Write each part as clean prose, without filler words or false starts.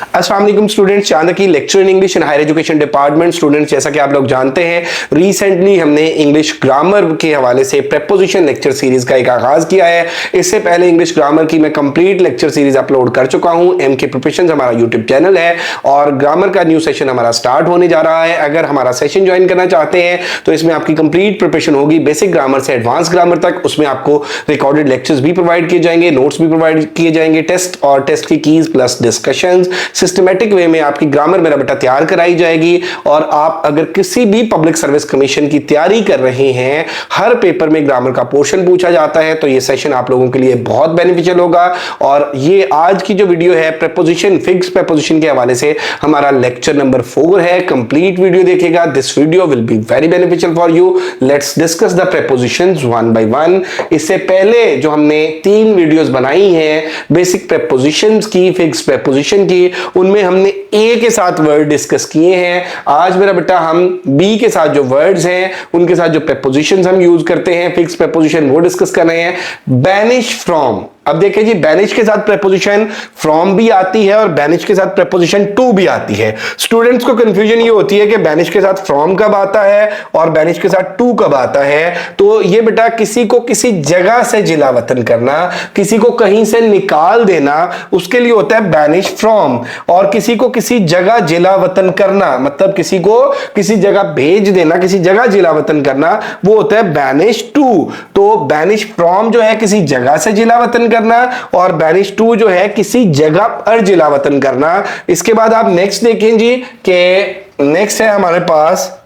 अस्सलाम वालेकुम स्टूडेंट्स, चांद की lecture in English and higher education department. Students, जैसा कि आप लोग जानते हैं, रिसेंटली हमने इंग्लिश ग्रामर के हवाले से प्रेपोजिशन लेक्चर सीरीज का एक आगाज किया है। इससे पहले इंग्लिश ग्रामर की मैं कंप्लीट लेक्चर सीरीज अपलोड कर चुका हूं। एमके प्रोफेशंस हमारा यूट्यूब चैनल है और ग्रामर का न्यू सेशन हमारा स्टार्ट होने जा रहा है। अगर हमारा सेशन ज्वाइन करना चाहते हैं तो इसमें आपकी कंप्लीट प्रिपरेशन होगी, बेसिक ग्रामर से एडवांस ग्रामर तक। उसमें आपको रिकॉर्डेड लेक्चर्स भी प्रोवाइड किए जाएंगे, नोट्स भी प्रोवाइड किए जाएंगे, टेस्ट और टेस्ट की keys plus discussions systematic way में आपकी ग्रामर मेरा बेटा तैयार कराई जाएगी। और आप अगर किसी भी पब्लिक सर्विस कमीशन की तैयारी कर रहे हैं, हर पेपर में ग्रामर का पोर्शन पूछा जाता है, तो ये सेशन आप लोगों के लिए बहुत बेनिफिशियल होगा। और ये आज की जो वीडियो है प्रेपोजिशन, फिक्स प्रेपोजिशन के हवाले से हमारा लेक्चर नंबर 4 है। कंप्लीट वीडियो देखिएगा, this video will be very beneficial for you. Let's discuss the prepositions one by one. इससे पहले जो हमने 3 वीडियोस बनाई हैं बेसिक प्रेपोजिशंस की, फिक्स प्रेपोजिशन की, उनमें हमने ए के साथ वर्ड डिस्कस किए हैं। आज मेरा बेटा हम बी के साथ जो वर्ड्स हैं उनके साथ जो प्रेपोजिशंस हम यूज करते हैं फिक्स प्रेपोजिशन, वो डिस्कस कर रहे हैं। बैनिश फ्रॉम, अब देखिए जी, बैनिश के साथ प्रेपोजिशन फ्रॉम भी आती है और बैनिश के साथ प्रेपोजिशन टू भी आती है। स्टूडेंट्स को कंफ्यूजन ये होती है कि बैनिश के साथ फ्रॉम कब आता है और बैनिश के साथ टू कब आता है। तो ये बेटा किसी को किसी जगह से जिला वतन करना, किसी को कहीं से निकाल देना, उसके लिए होता है बैनिश फ्रॉम। और किसी को किसी जगह जिला वतन करना, मतलब किसी को किसी जगह भेज देना, किसी जगह जिला वतन करना, वो होता है बैनिश टू। तो बैनिश फ्रॉम जो है किसी जगह से जिला वतन करना और बैनिश टू जो है किसी जगह पर जिला वतन करना। इसके बाद आप नेक्स्ट देखें जी कि नेक्स्ट है हमारे पास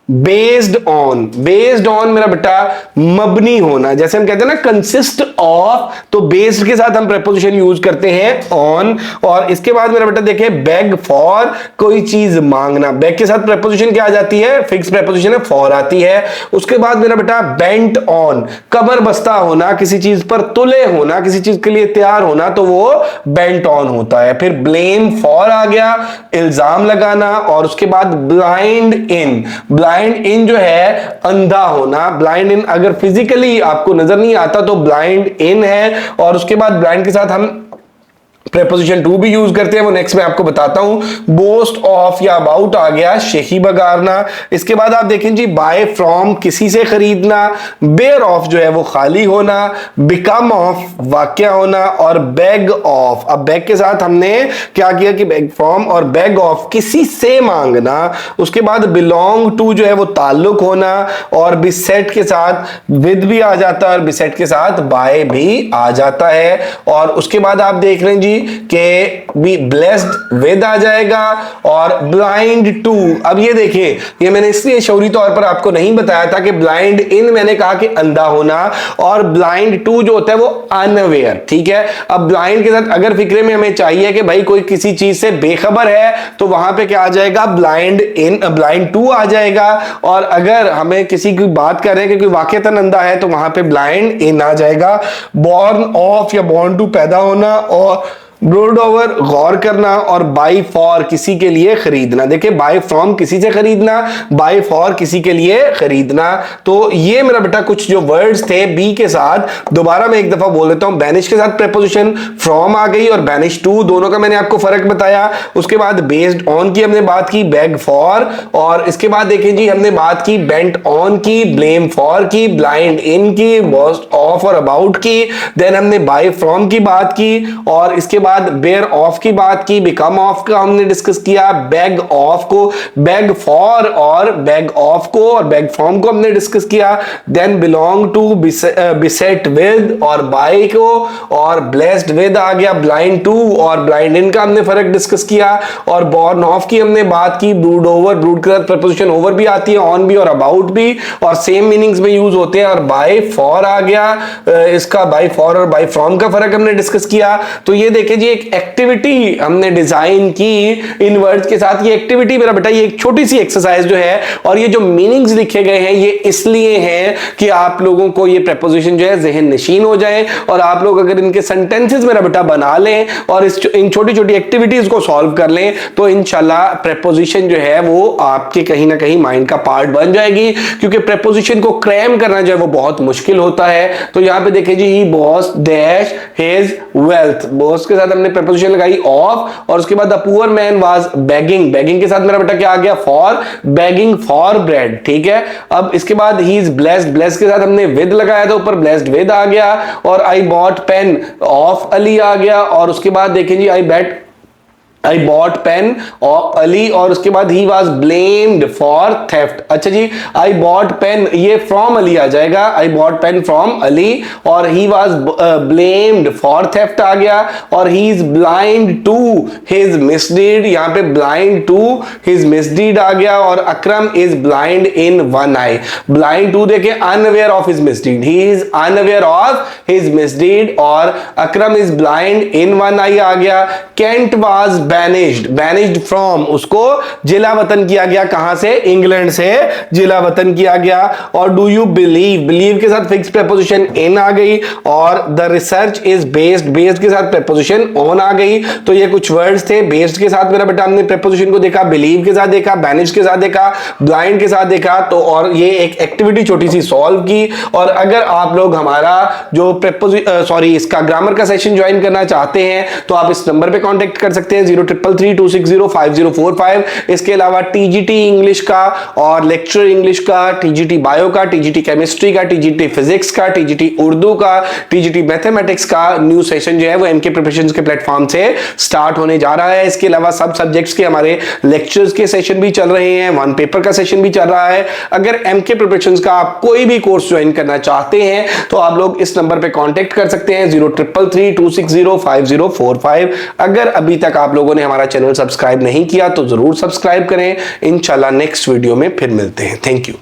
बेस्ड ऑन। बेस्ड ऑन मेरा बेटा मबनी होना, जैसे हम कहते हैं ना कंसिस्ट ऑफ, तो बेस्ड के साथ हम प्रेपोजिशन यूज करते हैं ऑन। और इसके बाद मेरा बेटा देखिए बेग फॉर, कोई चीज मांगना, बेग के साथ प्रेपोजिशन क्या आ जाती है, फिक्स प्रेपोजिशन है, फॉर आती है। उसके बाद मेरा बेटा बेंट ऑन, कमर बस्ता होना, किसी चीज पर तुले होना, किसी चीज के लिए तैयार होना, तो वो बेंट ऑन होता है। फिर ब्लेम फॉर आ गया, इल्जाम लगाना। और उसके बाद ब्लाइंड इन, ब्लाइंड इन जो है अंधा होना। ब्लाइंड इन अगर फिजिकली आपको नजर नहीं आता तो ब्लाइंड इन है। और उसके बाद ब्लाइंड के साथ हम प्रेपोजिशन टू भी यूज करते हैं, वो नेक्स्ट मैं आपको बताता हूं। बोस्ट ऑफ या अबाउट आ गया, शेखी बगारना। इसके बाद आप देखें जी बाय फ्रॉम, किसी से खरीदना। बेयर ऑफ जो है वो खाली होना। बिकम ऑफ वाक्या होना। और बैग ऑफ, अब बैग के साथ हमने क्या किया कि बैग फ्रॉम और बैग ऑफ किसी से मांगना। उसके बाद बिलोंग टू जो है वो ताल्लुक होना। और बिसेट के साथ विद भी आ जाता है और बिसेट के साथ बाय भी आ जाता है। और उसके बाद आप देख रहे हैं जी के बी ब्लेस्ड विद आ जाएगा और ब्लाइंड टू। अब ये देखिए, ये मैंने इसलिए शौरी तौर पर आपको नहीं बताया था कि ब्लाइंड इन मैंने कहा कि अंधा होना और ब्लाइंड टू जो होता है वो अनअवेयर, ठीक है। अब ब्लाइंड के साथ अगर फिक्रे में हमें चाहिए कि भाई कोई किसी चीज से बेखबर है तो वहां पे क्या आ जाएगा, ब्लाइंड इन, ब्लाइंड टू आ जाएगा। और अगर हमें किसी की बात कर रहे हैं कि कोई वाकईतन अंधा है तो वहां पे ब्लाइंड इन आ जाएगा। बॉर्न ऑफ या बॉर्न टू पैदा होना और ब्रोड ओवर गौर करना। और बाई फॉर किसी के लिए खरीदना। देखिए बाई फ्रॉम किसी से खरीदना, बाई फॉर किसी के लिए खरीदना। तो ये मेरा बेटा कुछ जो वर्ड्स थे बी के साथ। दोबारा मैं एक दफा बोल देता हूं, बैनिश के साथ प्रेपोजिशन फ्रॉम आ गई और बैनिश टू, दोनों का मैंने आपको फर्क बताया। उसके बाद बेस्ड ऑन की हमने बात की, बैग फॉर। और इसके बाद देखें जी हमने बात की बेंट ऑन की, ब्लेम फॉर की, ब्लाइंड इन की, बोस्ट ऑफ और अबाउट की। देन हमने बाई फ्रॉम की बात की और इसके बाद बेयर ऑफ की बात की, बिकम ऑफ का हमने डिस्कस किया, बैग ऑफ को, बैग फॉर और बैग ऑफ को और बैग फ्रॉम को हमने डिस्कस किया। Then belong to, beset with और बाय को, और ब्लेस्ड विद आ गया, ब्लाइंड टू और ब्लाइंड इन का हमने फर्क डिस्कस किया। और बॉर्न ऑफ की हमने बात की, ब्रूड ओवर, ब्रूड के साथ प्रपोजिशन ओवर भी आती है, ऑन भी और अबाउट भी, और सेम मीनिंग्स में यूज होते हैं। और बाय फॉर आ गया, इसका बाय फॉर और बाय फ्रॉम का फर्क हमने डिस्कस किया। तो ये देखें जी एक एक्टिविटी हमने डिजाइन की इन वर्ड्स के साथ। ये एक्टिविटी मेरा बेटा ये एक छोटी सी एक्सरसाइज जो है, और ये जो मीनिंग्स लिखे गए हैं ये इसलिए हैं कि आप लोगों को ये प्रेपोजिशन जो है जहन नशीन हो जाए और आप लोग अगर इनके सेंटेंसेस मेरा बेटा बना लें और इन छोटी छोटी एक्टिविटीज को सॉल्व कर लें तो इंशाल्लाह प्रेपोजिशन जो है वो आपके कहीं ना कहीं माइंड का पार्ट बन जाएगी। क्योंकि प्रेपोजिशन को क्रैम करना जो है वो बहुत मुश्किल होता है। तो यहां पे देखिए जी, he boss dash his wealth, boss के साथ साथ हमने preposition लगाई of, और उसके बाद the poor man was begging, begging के साथ मेरा बेटा क्या आ गया, for, begging for bread, ठीक है। अब इसके बाद he is blessed, blessed के साथ हमने with लगाया था, ऊपर blessed with आ गया, और I bought pen of Ali आ गया, और उसके बाद देखें जी I bought pen और अली, और उसके बाद he was blamed for theft। अच्छा जी, I bought pen, ये from अली आ जाएगा, I bought pen from Ali, और he was blamed for theft आ गया, और he is blind to his misdeed, यहाँ पे blind to his misdeed आ गया, और अकरम is blind in one eye। blind to देखे unaware of his misdeed, he is unaware of his misdeed, और अकरम is blind in one eye आ गया। Kent was banished from, उसको जिला वतन किया गया, कहां से, इंग्लैंड से जिला वतन किया गया। और डू यू बिलीव के साथ फिक्स प्रेपोजिशन इन आ गई, और द रिसर्च इज बेस्ड के साथ प्रेपोजिशन ऑन आ गई। तो ये कुछ वर्ड्स थे। बेस्ड के साथ मेरा बेटा हमने प्रेपोजिशन को देखा, बिलीव के साथ देखा, बैनिश के साथ देखा, ब्लाइंड के साथ देखा, तो और ये एक एक्टिविटी छोटी सी सॉल्व की। और अगर आप लोग हमारा जो इसका ग्रामर का सेशन ज्वाइन करना चाहते हैं तो आप इस नंबर पे कांटेक्ट कर सकते हैं 0333260504। इसके अलावा टीजीटी इंग्लिश का और लेक्चर इंग्लिश का, टीजीटी बायो का, टीजीटी केमिस्ट्री का, टीजीटी फिजिक्स का, टीजीटी उर्दू का, टीजीटी मैथमेटिक्स का न्यू सेशन जो है वो एमके प्रिपरेशंस के प्लेटफॉर्म से स्टार्ट होने जा रहा है। इसके अलावा सब सब्जेक्ट्स के हमारे लेक्चर्स के सेशन भी चल रहे हैं, वन पेपर का सेशन भी चल रहा है। अगर एमके प्रिपरेशंस का आप कोई भी कोर्स ज्वाइन करना चाहते हैं तो आप लोग इस नंबर पे कांटेक्ट कर सकते हैं 0333260504। अगर अभी तक आप लोगों ने हमारा चैनल सब्सक्राइब नहीं किया तो जरूर सब्सक्राइब करें। इंशाल्लाह नेक्स्ट वीडियो में फिर मिलते हैं। Thank you.